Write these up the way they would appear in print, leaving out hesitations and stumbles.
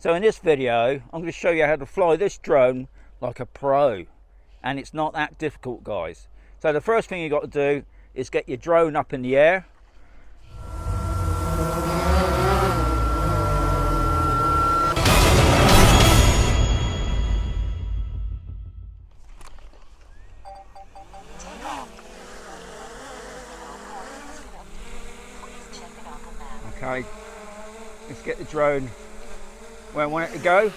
So in this video, I'm going to show you how to fly this drone like a pro. And it's not that difficult, guys. So the first thing you got to do is get your drone up in the air. Okay, let's get the drone where I want it to go.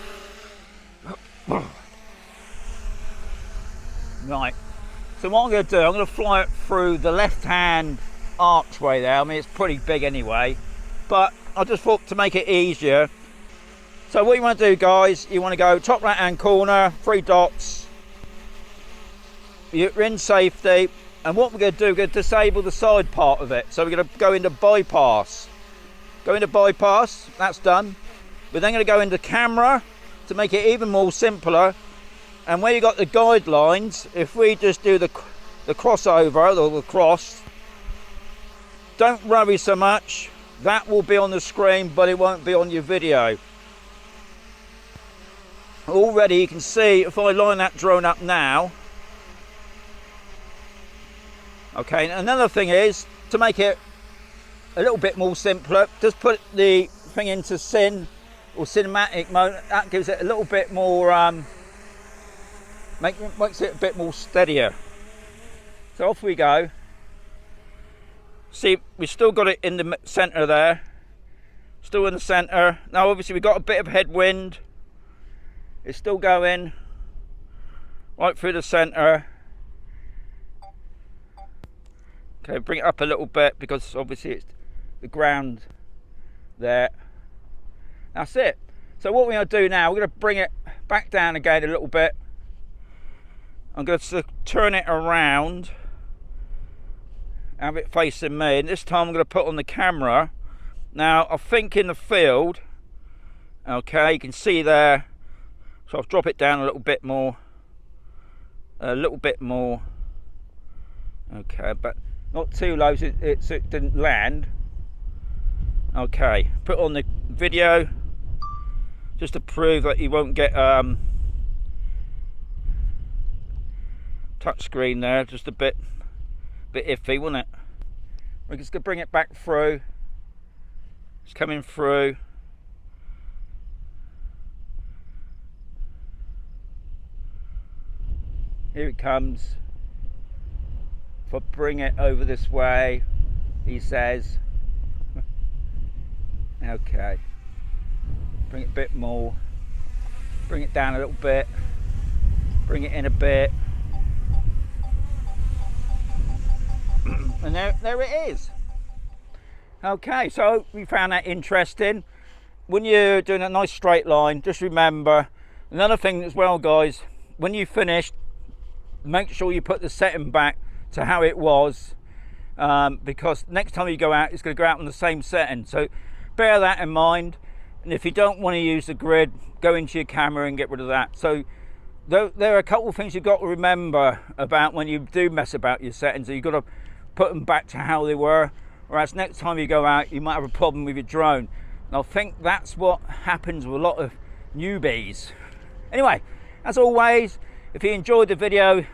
Right, so what I'm going to do, I'm going to fly it through the left-hand archway there. I mean, it's pretty big anyway, but I just thought to make it easier. So what you want to do, guys, you want to go top right-hand corner, 3 dots. You're in safety, and what we're going to do, we're going to disable the side part of it. So we're going to go into bypass. Go into bypass, that's done. We're then going to go into camera to make it even more simpler. And where you got the guidelines, if we just do the crossover or the cross, don't worry so much. That will be on the screen, but it won't be on your video. Already you can see if I line that drone up now. Okay, another thing is to make it a little bit more simpler, just put the thing into cin or cinematic mode. That gives it a little bit more makes it a bit more steadier. So off we go. See, we've still got it in the center there, still in the center. Now obviously we've got a bit of headwind. It's still going right through the center. Okay, bring it up a little bit because obviously it's the ground there. That's it. So what we're going to do now, we're going to bring it back down again a little bit. I'm going to turn it around, have it facing me, and this time I'm going to put on the camera. Now I think in the field, okay, you can see there, so I'll drop it down a little bit more, okay, but not too low so it didn't land. Okay, put on the video just to prove that you won't get touch screen there, just a bit iffy, wasn't it? We're just gonna bring it back through. It's coming through. Here it comes. If I bring it over this way, he says. Okay, bring it a bit more, bring it down a little bit, bring it in a bit, and there it is. Okay, so we found that interesting. When you're doing a nice straight line, just remember another thing as well, guys, when you finish, make sure you put the setting back to how it was, because next time you go out, it's going to go out on the same setting. So bear that in mind, and if you don't want to use the grid, go into your camera and get rid of that. So there are a couple of things you've got to remember about when you do mess about your settings. You've got to put them back to how they were, or else next time you go out you might have a problem with your drone. And I think that's what happens with a lot of newbies. Anyway, as always, if you enjoyed the video,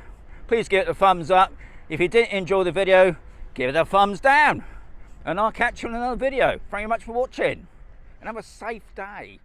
please give it a thumbs up. If you didn't enjoy the video, give it a thumbs down. And I'll catch you in another video. Thank you much for watching, and have a safe day.